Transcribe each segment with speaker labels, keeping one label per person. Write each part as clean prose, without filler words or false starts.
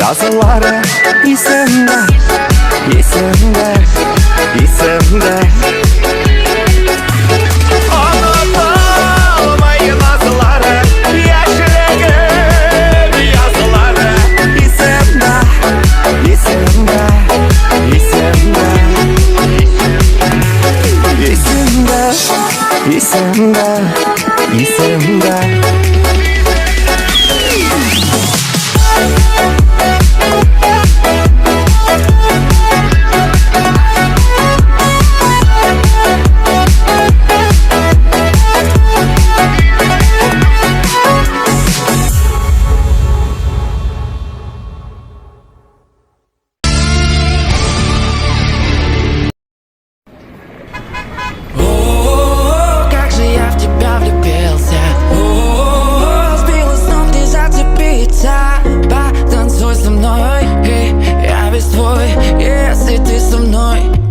Speaker 1: Nazlıları isimde, isimde, isimde. Unutulmayın nazlıları, yaşlığın yazıları. İsimde, isimde, isimde, isimde, isimde, isimde.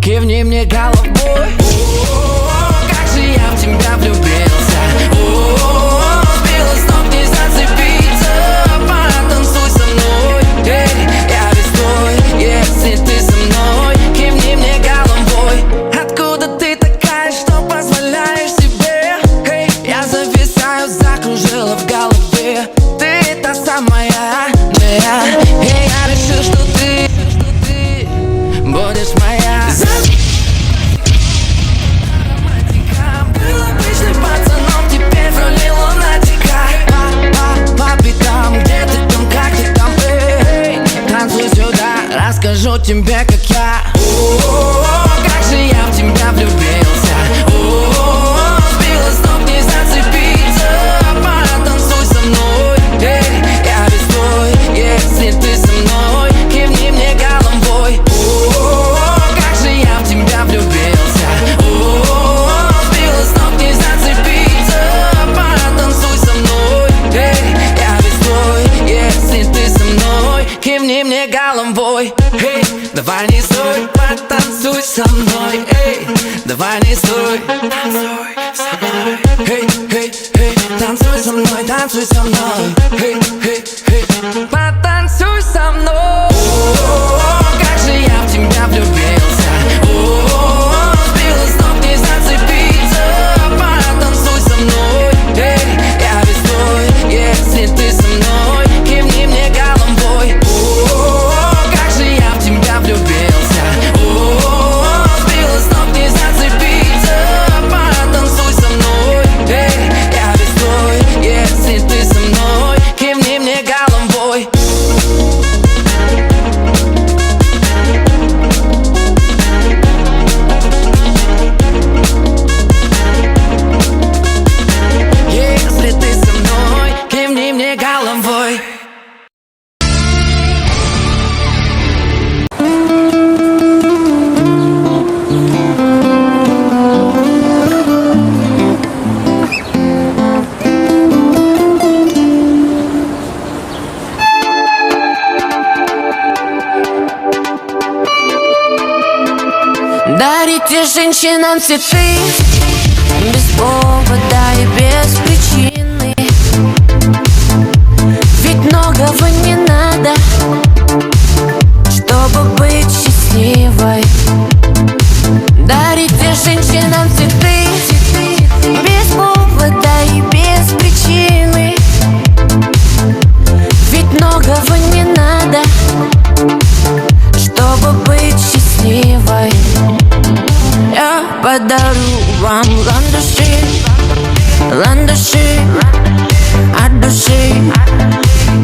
Speaker 2: Кивни мне головой. Как же я в тебя влюбился. Сбилась с ног, не зацепиться. Потанцуй со мной. Я весь твой, если ты со мной. Кивни мне головой. Откуда ты такая, что позволяешь себе? Я зависаю, закружила в голове. Ты та самая, я решил, что ты будешь моя. Был обычным пацаном, теперь в роли лунатика. По пятам, где ты там, как ты там, танцуй сюда, расскажу тебе, как я. Как же я в тебя влюбился. Сбилась с ног, не зацепиться. Потанцуй со мной. Я весь твой, если ты со мной. Кивни мне головой. Как же я в тебя влюбился. Сбилась с ног, не зацепиться. Потанцуй со мной. Я весь твой, если ты со мной. Кивни мне головой. Давай не стой, потанцуй со мной. Давай не стой, танцуй со мной. Танцуй со мной, танцуй со мной. Потанцуй со мной. Как же я в тебя влюбился. Сбилась с ног, не зацепиться. Потанцуй со мной. Я весь твой, если ты со мной. Кивни мне головой. Как же я в тебя влюбился. Сбилась с ног, не зацепиться. Потанцуй со мной. Я весь твой, если ты со мной. Кивни мне головой. Если ты со мной, кивни мне головой.
Speaker 3: Дарите женщинам цветы без повода и без причины. Ведь многого не надо, чтобы быть счастливой. Дарите женщинам цветы без повода и без причины. Ведь многого не надо, чтобы быть счастливой. Я подарю вам ландыши, ландыши от души.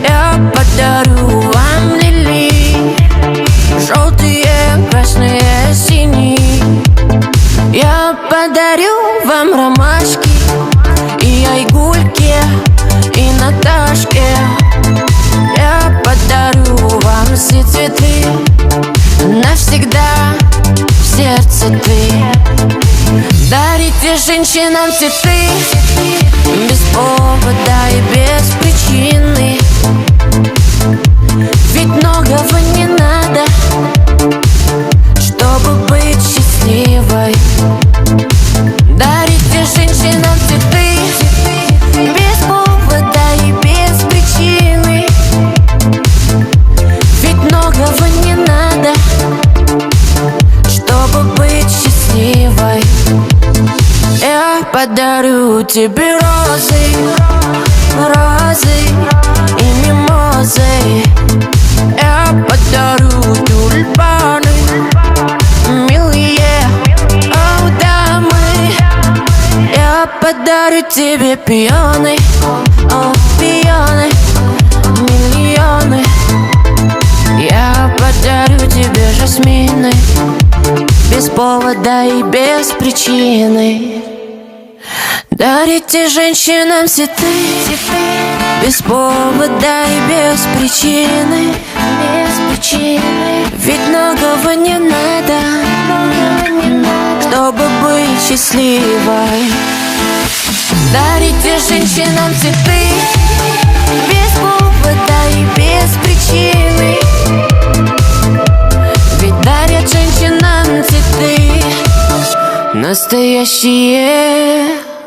Speaker 3: Я подарю вам лилии, желтые, красные, синие. Я подарю вам ромашки и айгульки, и Наташке. Я подарю вам все цветы, навсегда в сердце ты. Дарите женщинам цветы без повода и без причины. Ведь многого не надо, чтобы быть счастливой. Дарите женщинам цветы без повода и без причины. Ведь Я подарю тебе розы, розы и мимозы. Я подарю тюльпаны, милые, о, дамы. Я подарю тебе пионы, о, пионы, миллионы. Я подарю тебе жасмины, без повода и без причины. Дарите женщинам цветы, без повода и без причины. Ведь многого не надо, чтобы быть счастливой. Дарите женщинам цветы, без повода и без причины. Ведь дарят женщинам цветы настоящие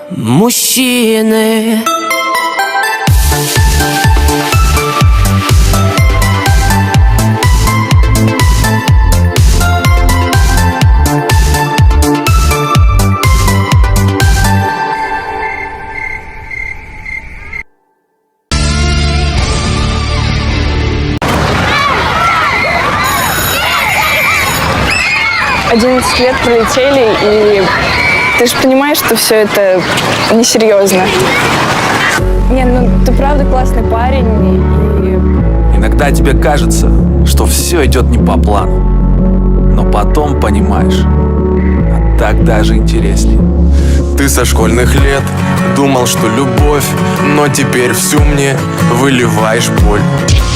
Speaker 3: мужчины.
Speaker 4: «11 лет пролетели, и ты же понимаешь, что все это несерьезно. Не, ну ты правда классный парень, и...
Speaker 5: Иногда тебе кажется, что все идет не по плану, но потом понимаешь, а так даже интереснее.
Speaker 6: Ты со школьных лет думал, что любовь, но теперь всю мне выливаешь боль.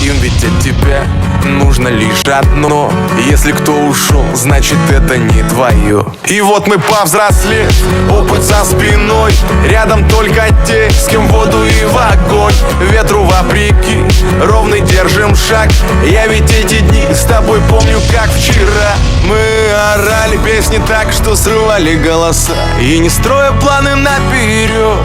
Speaker 6: Им ведь от тебя нужно лишь одно. Если кто ушел, значит это не твое. И вот мы повзрослели, опыт за спиной. Рядом только те, с кем в воду и в огонь. Ветру вопреки, ровный держим шаг. Я ведь эти дни с тобой помню как вчера. Мы орали песни так, что срывали голоса, и не строя планы наперед.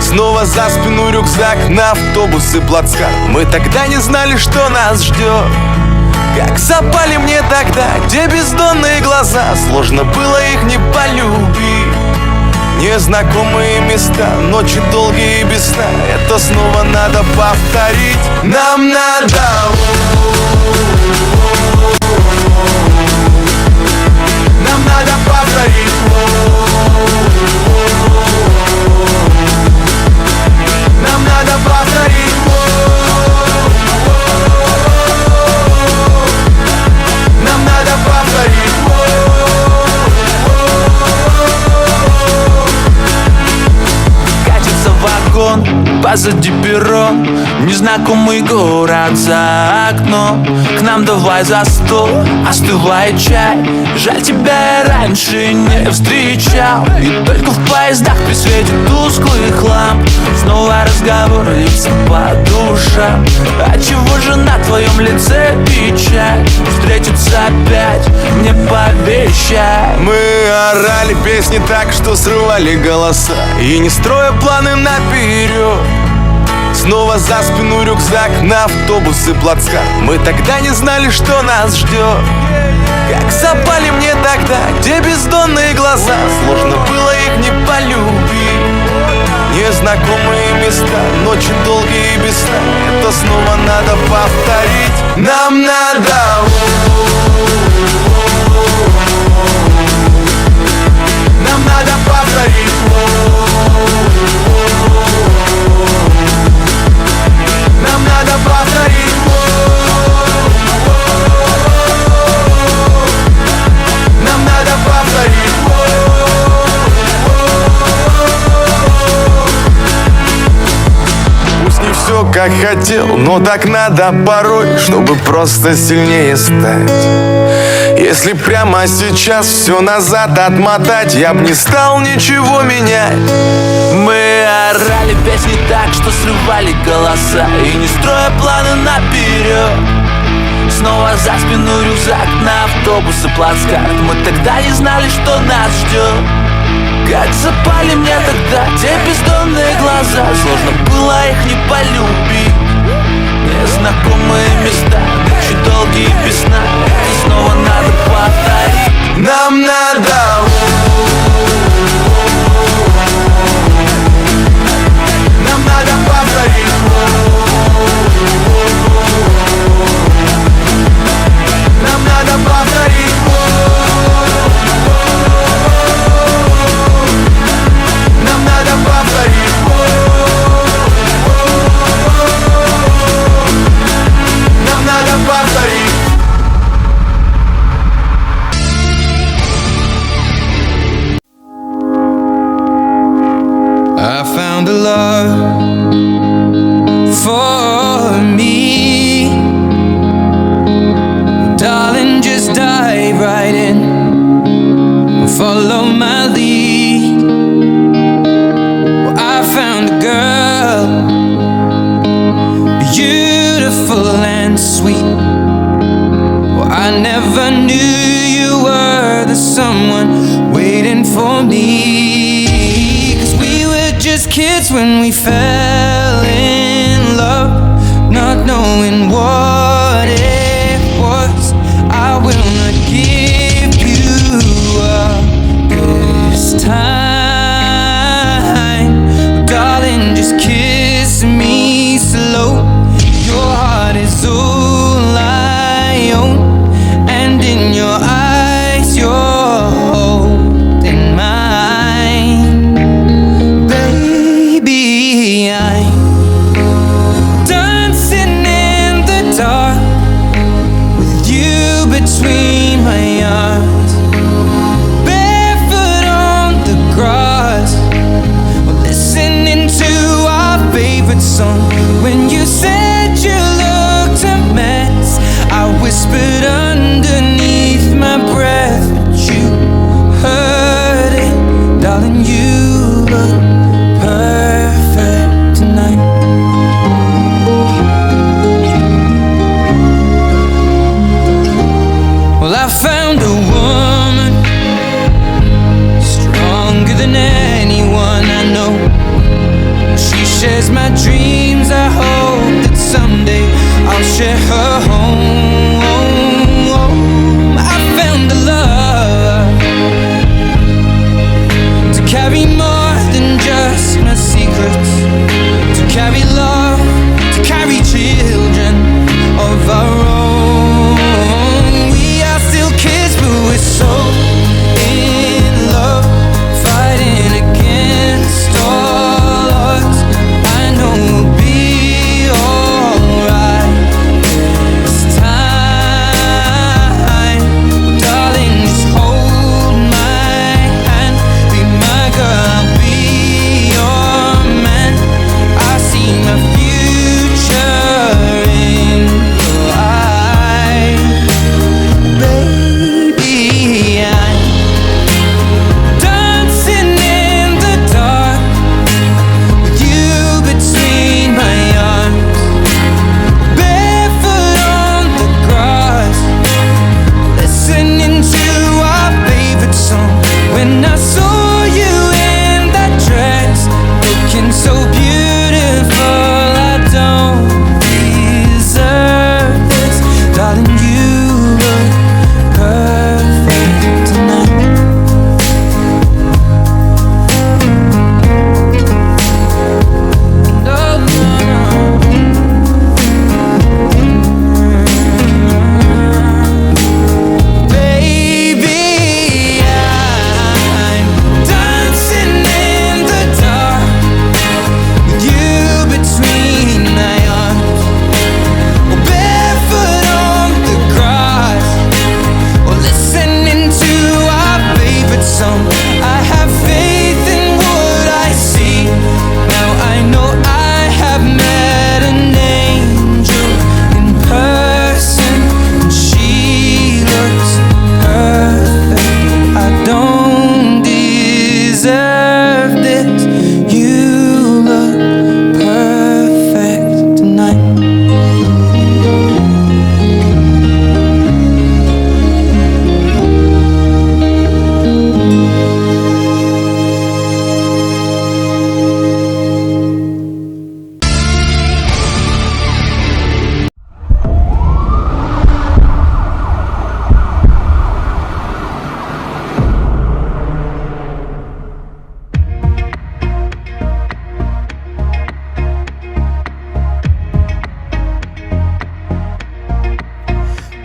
Speaker 6: Снова за спину рюкзак, на автобус и плацкарт. Мы тогда не знали, что нас ждет. Как запали мне тогда, где бездонные глаза. Сложно было их не полюбить. Незнакомые места, ночи долгие и без сна. Это снова надо повторить. Нам надо. Нам надо повторить. Нам надо повторить. Нам надо повторить.
Speaker 5: Катится вагон, позади перрон, незнакомый город за окном. К нам давай за стол, остывает чай. Жаль, тебя я раньше не встречал. И только в поездах при свете тусклых ламп снова разговор, лица по душам. Отчего же на твоем лице печаль? Встретиться опять не пообещай.
Speaker 6: Мы орали песни так, что срывали голоса, и не строя планы наперед. Снова за спину рюкзак, на автобус и плацкарт. Мы тогда не знали, что нас ждет. Как запали мне тогда, где бездонные глаза. Сложно было их не полюбить. Незнакомые места, ночи долгие и без сна. Это снова надо повторить. Нам надо. Нам надо повторить. Нам надо повторить. Нам надо повторить. Пусть не все как хотел, но так надо порой, чтобы просто сильнее стать. Если прямо сейчас все назад отмотать, я б не стал ничего менять.
Speaker 5: Мы орали песни так, что срывали голоса, и не строя планы наперед. Снова за спину рюкзак, на автобус и плацкарт. Мы тогда не знали, что нас ждет. Как запали мне тогда те бездонные глаза. Сложно было их не полюбить. Незнакомые места, ночи долгие и без сна. Это снова надо повторить.
Speaker 6: Нам надо.
Speaker 7: love for me. Darling, just dive right in, follow my lead. Well, I found a girl, beautiful and sweet. Well, I never knew you were the someone waiting for me. 'Cause we were just kids when we fell in love, not knowing what it was. I will not give you up this time, darling, just kiss me slow. Your heart is all I own, and in your eyes you're holding mine. Baby, I'm dancing in the dark with you between my arms, barefoot on the grass, listening to our favorite song. When you said you looked a mess, I whispered underneath my breath, but you heard it. Darling, you look perfect tonight. Well, I found a woman stronger than anyone I know. She shares my dreams. I hope that someday I'll share her home. I found a love to carry more than just my secrets, to carry love, to carry children of our own. We are still kids, but we're so in love, fighting against all odds. I know we'll be alright this time. Darling, just hold my hand, be my girl, I'll be your man. I see my future in your eyes. Baby, I'm dancing in the dark with you between my arms, barefoot on the grass, listening to our favorite song. When I saw you in that dress, looking so beautiful, I don't deserve this. Darling, you look perfect tonight. No, no, no. Baby, I'm dancing in the dark with you between my arms, barefoot on the grass, or listening to our favorite song. I have faith in what I see. Now I know I have met an angel in person, and she looks perfect. I don't deserve this. You look perfect tonight.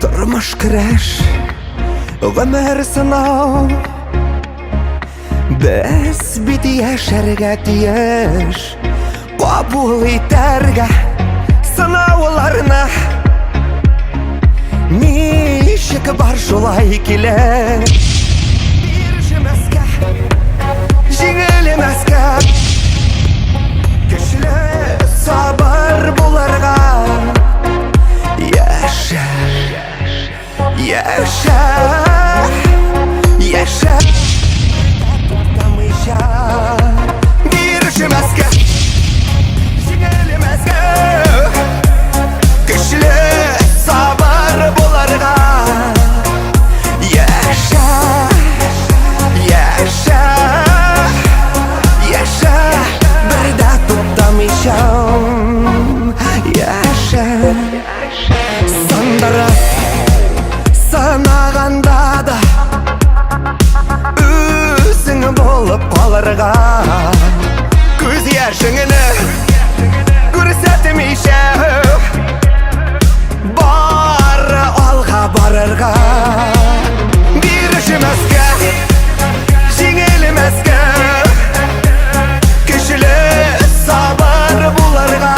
Speaker 1: Тормыш кереш, гомер сынау. Без бит яшәргә тиеш, кабул итәргә сынауларны. Ничек бар шулай килә, бирҗемәскә, җиңелмәскә. боларға көз яшыңыны көрсетмейші бар алға барырға берішімізге жеңілімізге кішілі сабыр боларға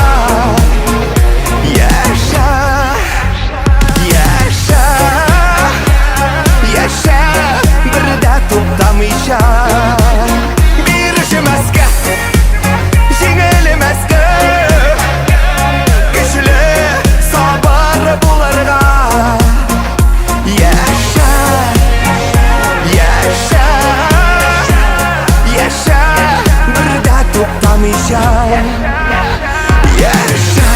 Speaker 1: яша яша яша бірде тоқтамайша берішімізге жеңілімізге кішілі сабыр боларға яша яша яша бірде тоқтамайша яша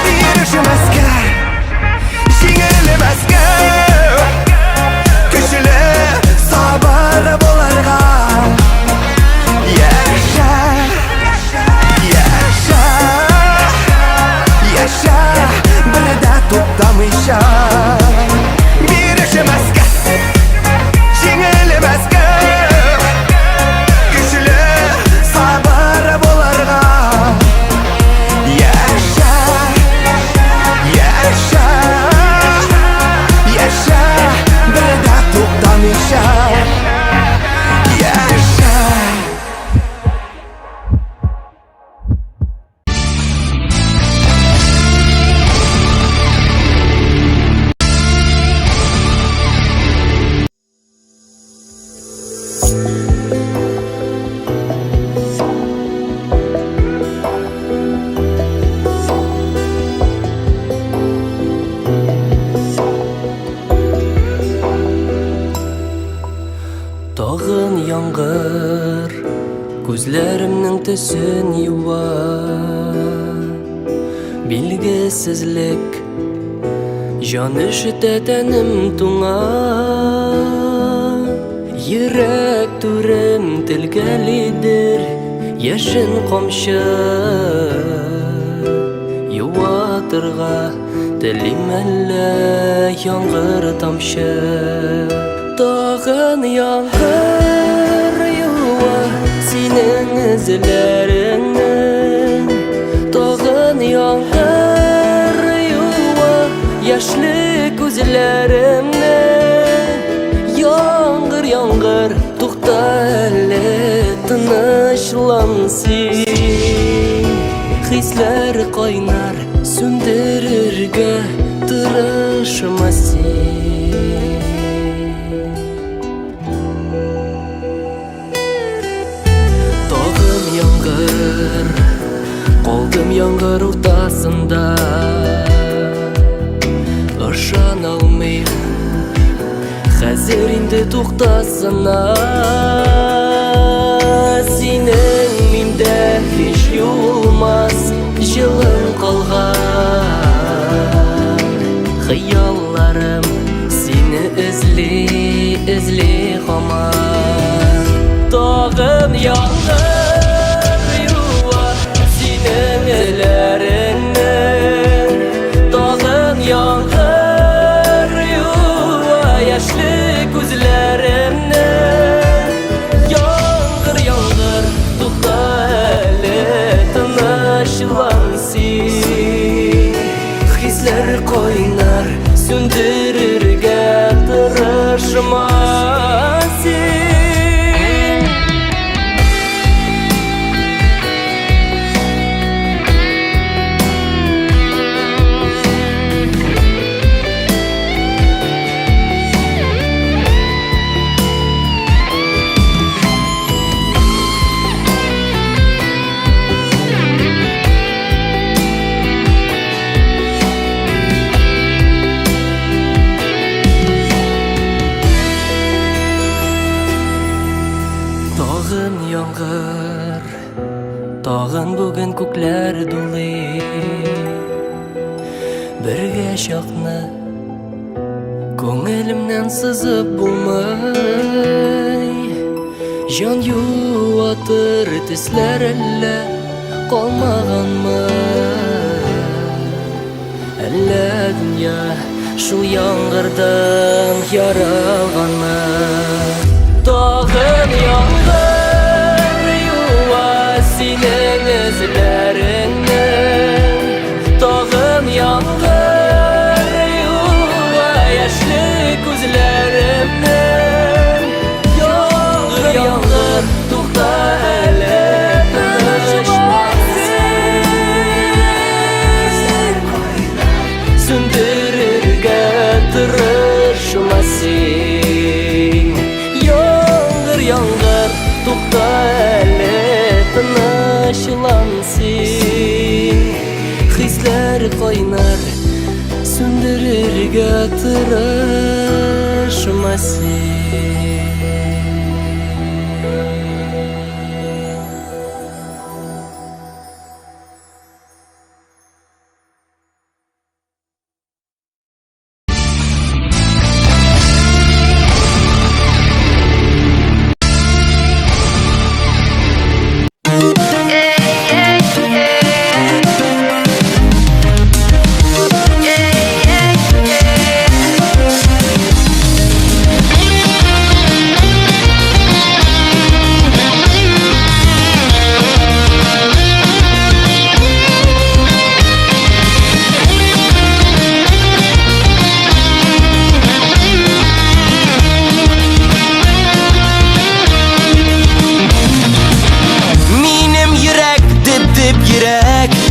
Speaker 1: берішімізге жеңілімізге кішілі сабыр боларға яша яша яша бірде тоқтамайша берішімізге жеңілімізге кішілі сабыр боларға яша яша яша бірде тоқтамайша яша
Speaker 8: Тағын яңғыр көзләремнең төсен юа Билгесезлек жан ишетә тәнем туңа Йөрәк түрем телгәлидер яшен камчы Юатырга телим әллә яңгыр тамчы Тағын яңгыр юа синең эзләреңнән Тағын яңгыр юа яшьле күзләремнән Яңгыр, яңгыр тукта әле тынычлансин Хисләр кайнар сүндерергә тырышма син Калдым яңгыр уртасында Ышан алмыйм Хәзер инде туктасына Синең миндә һич юлмас җылың калган Хыялларым сине эзли һаман Тагын яңгыр Тағын яңгыр юа яшьле күзләремнән Яңгыр, яңгыр тукта әле тынычлансин Хисләр кайнар сүндерергә тырышма син Тагын бүген күкләр дулый Бергә чакны күңелемнән сызып булмый Жан юатыр төсләр әллә калмаганмы? Әллә дөнья шул яңгырдан яралганмы? Тагын яңгыр юа синең эзләреңнең. Тагын яңгыр юа яшьле күзләремнең. Яңгыр, яңгыр, тукта әле тынышма син. Сүндерергә тырышма син. Яңгыр, яңгыр, тукта әле тынычлан син. Хисләр кайнар, сүндерергә тырышма син.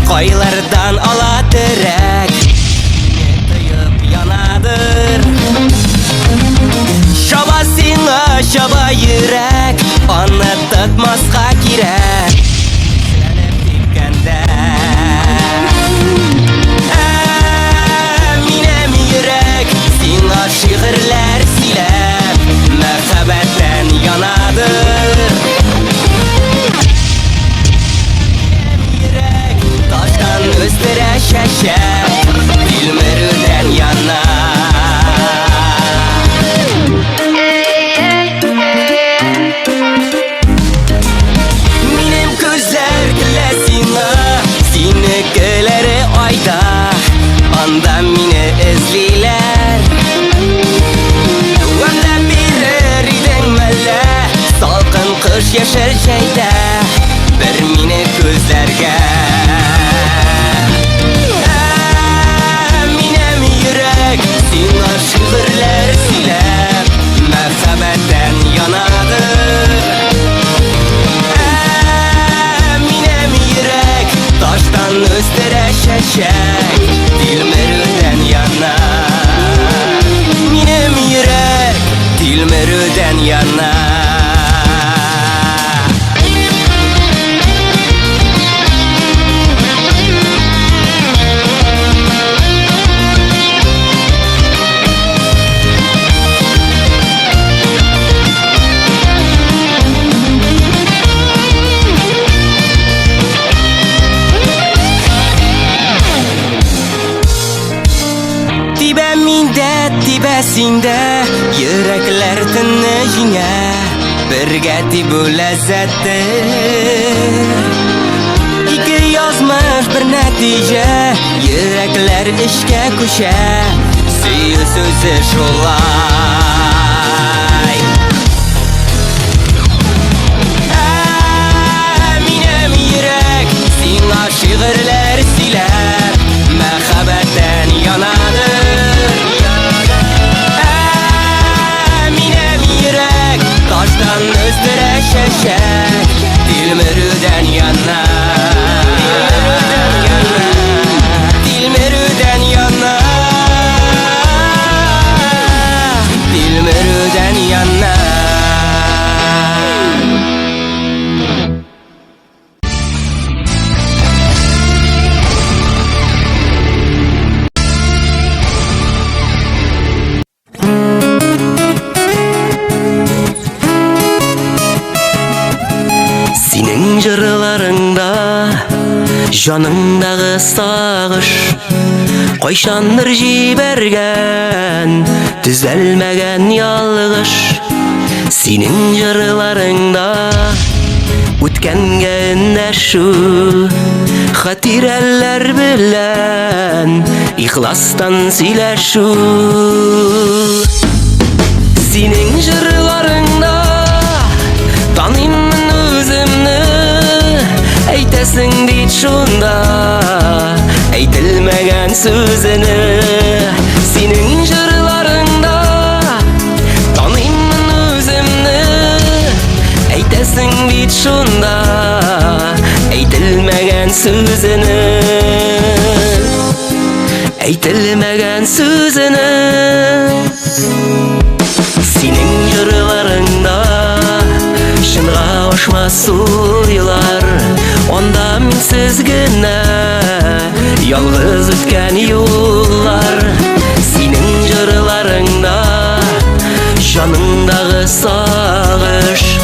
Speaker 9: Kaylardan ala terek Tayıp yanadır Şaba sina şaba yürek Onu tutmazga kirek Slenip tepkende Minem yürek Sina şiirler silep Merhabetten yanadır Özlere şeşek Dilmerden yana Minem gözler gülesine Sine göleri ayda Anda mine ezliler Ömde birer denmele Salkın kış yaşar şeyde Bir mine gözlerge Sinar şiirler silep Merhabetten yanadır Minem yürek Taştan üstere şeşek Dilmerüden yana Minem yürek Dilmerüden yana Tibesinde yürekler tınıcına Birge tibu lezzettir İki yazmış bir netice Yürekler işke kuşa Suyu sözü şolay Minem yürek Sina şiirler siler Merhabetten yanadır Taştan üstüre şeşek Dilmerüden yana Dilmerüden yana Dilmerüden yana Jırlarında Janыңдағы сағыш Қойшаныр жиберген Түзелмеген ялғыш Senin jırlarında Ütkenge ünnäşü Hatireller bilen İhlastan süйләşü Senin jırlarında Tanıyımın özümni Eytesin deyit şunda Eytilmegen sözünü Senin jırlarında Tanıyımın özümni Eytesin deyit şunda Eytilmegen sözünü Eytilmegen sözünü Senin jırlarında Şınğa oşmaz suylar Onda minsiz gine Yalğız ötken yollar Senin jırlarında Janındağı sağış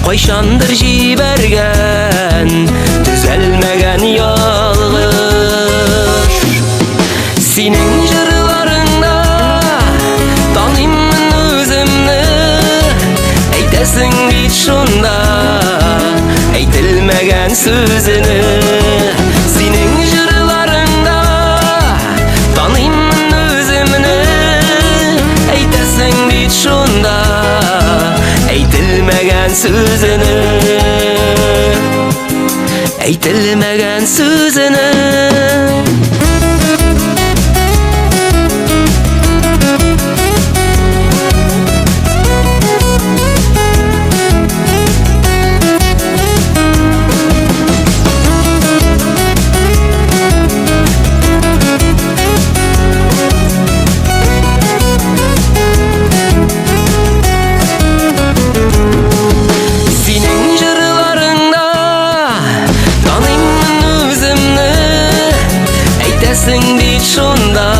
Speaker 9: Koyşandır jibergen Düzelmegen yalğış Senin jırlarında Tanıyımın özümni Eytesin deyit şunda Eytilmegen sözünü Senin jırlarında Tanıyımın özümni Eytesin deyit şunda Eytilmegen sözünü Eytilmegen sözünü şunda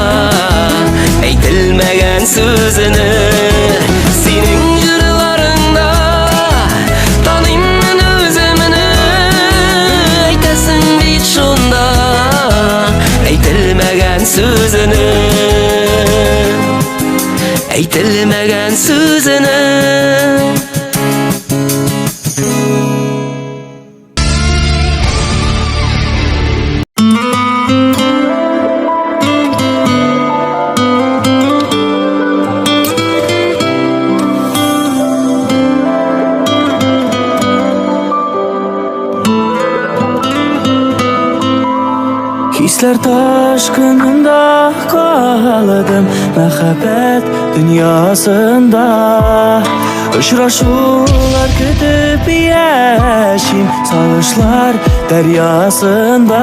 Speaker 9: Eytilmegen sözünü Senin jırlarında Tanıyımın özümni Eytesin deyit şunda Eytilmegen sözünü Eytilmegen sözünü
Speaker 8: Hisler taşkınında kaldım Mehabbet dünyasında Uçraşular kütüp yaşayım Sağışlar deryasında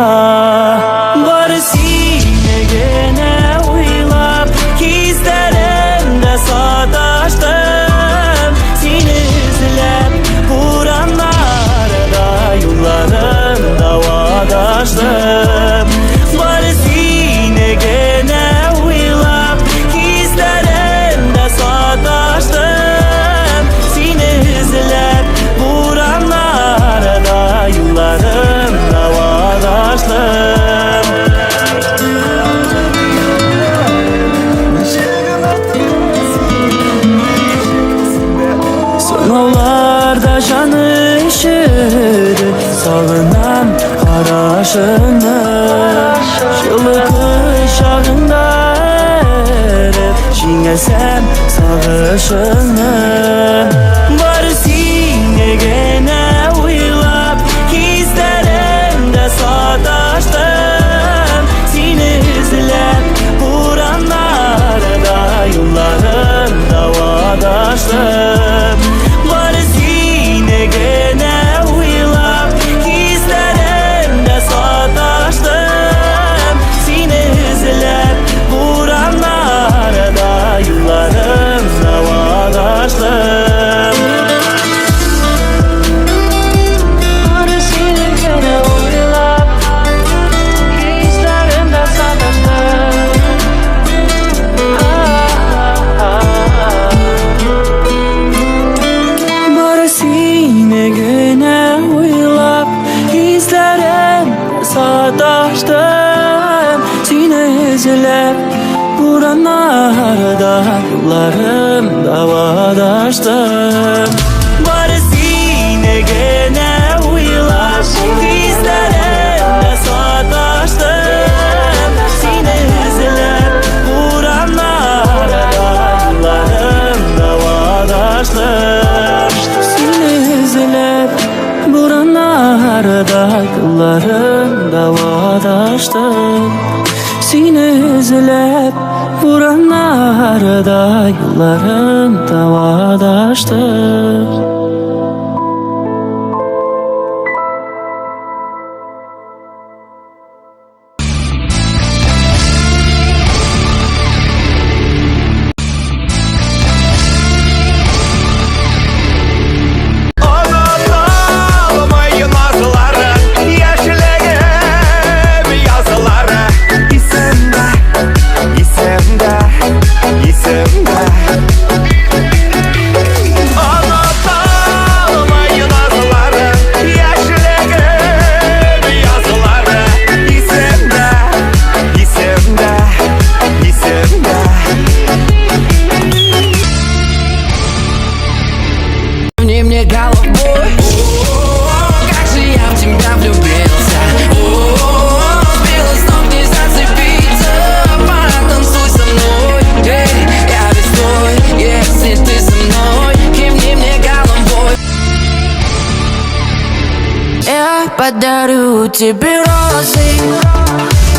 Speaker 8: Var sine gene uylap Gizlerimde sataştım Seni izlep Buranlarda Yollarında vadaştım Sınavlarda canı üşüdü Salınan haraşını Şılı kışağında erip Şingesem sağışını Var sine gene uylap Gizlerimde sataştım Seni izlep Buranlarda Yollarında vadaştım Buranlarda yollarımda vadaştım Buranlarda yıllarım davadaştım Bari sine gene uylar Dizlerimde sataştım Sine izler buranlarda yıllarım davadaştım Sine izler buranlarda yıllarım davadaştım Sine izlep buranlarda yıllarım davadaştım
Speaker 1: Unutalmayın arzuları Yaşlığım yazıları İsimde, isimde, isimde Unutalmayın arzuları Yaşlığım yazıları İsimde, isimde, isimde
Speaker 2: Не мне головой Как же я в тебя влюбился Сбила с ног, не зацепиться Потанцуй со мной Эй, я весь твой Если ты со мной Кивни мне головой
Speaker 3: Я подарю тебе розы,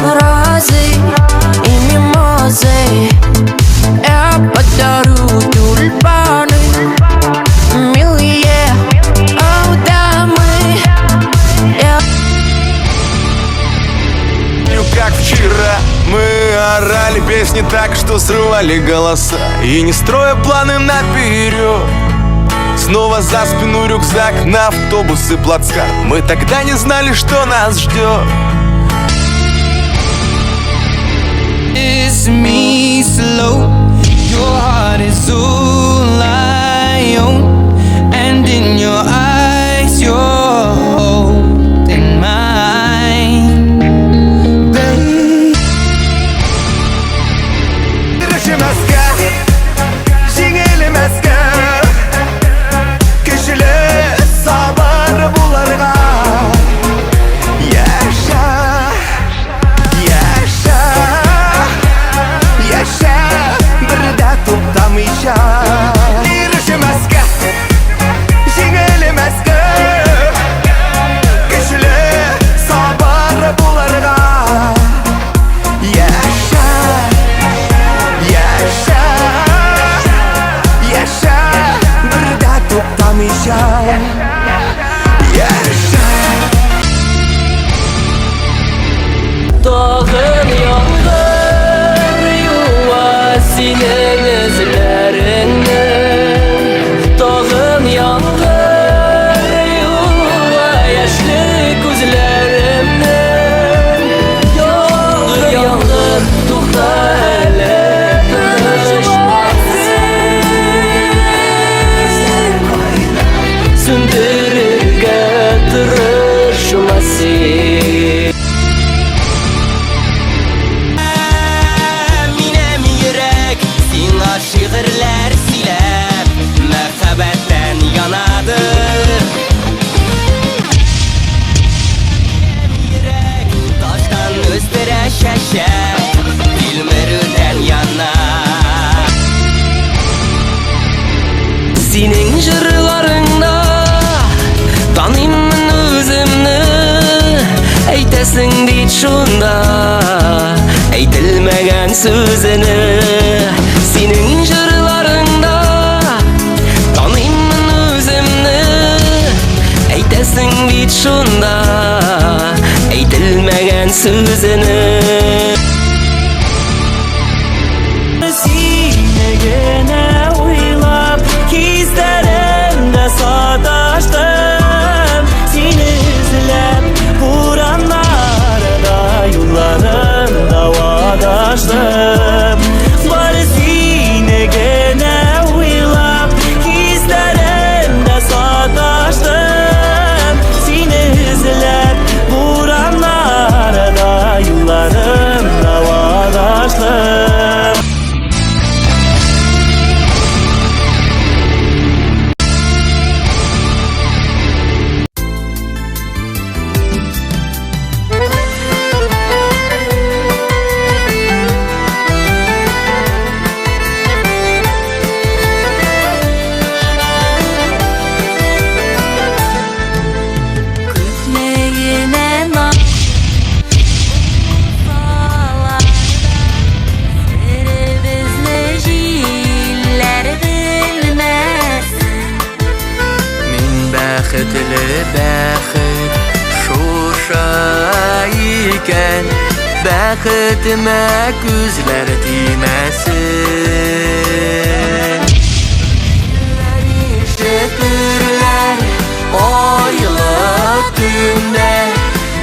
Speaker 3: розы и мимозы. Я подарю тюльпаны, милые, о, дамы.
Speaker 6: Как вчера мы орали песни так, что срывали голоса И не строя планы наперед Снова за спину рюкзак на автобус и плацкарт Мы тогда не знали, что нас ждет
Speaker 7: Kiss me slow. Your heart is all I own, and in your eyes, you're holding mine, babe.
Speaker 1: Erişemezke, жеңілемезке Кешілі сабыр бұларға Яша, яша, яша Бірді тоқтамайша Erişemezke, жеңілемезке Кешілі сабыр бұларға Яша Yaşa, yaşa, birde to'xtamaycha Yaşa
Speaker 9: Dağın yağdır yuva senin izlerinden Dağın yağdır yuva yaşlı gözlerimden Yağdır yağdır to'xta hele Sündürürge tırışması Minem yürek Sina şiirler silep Merhabetten yanadır Yürek taştan üstüre şeşek Bilmerden yanar Senin jırlarında Tanıyımın özümnü Eytesin deyit şunda Eytilmegen sözünü Senin jırlarında Tanıyımın özümnü Eytesin deyit şunda Eytilmegen sözünü
Speaker 8: Sine gene uylap Gizlerimde sataştım Seni izlep buranlarda yollarım davadaştım Bari sine gene uylap Gizlerimde sataştım Seni izlep buranlarda yollarım
Speaker 9: бәхетле бәхет шуша икән бәхетемә күзләр тимәсен Шетерләр айлы төндә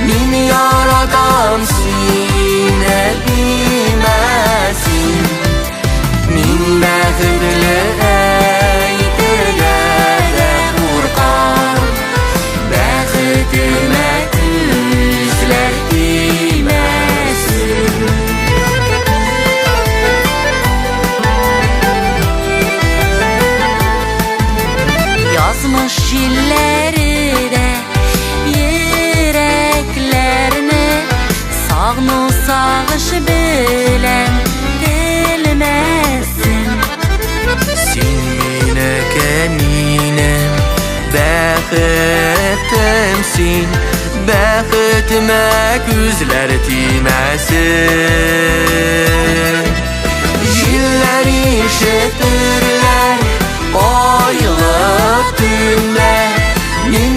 Speaker 9: мин яратам сине димәсин Мин бәхетле әйтергә дә куркам Бәхетемә күзләр тимәсен Язмыш җилләре дә йөрәкләрне сагыну сагыш белән телмәсен Син минекә минем бәхетем син бәхетемә күзләр тимәсен Җилләр ишетерләр айлы төндә мин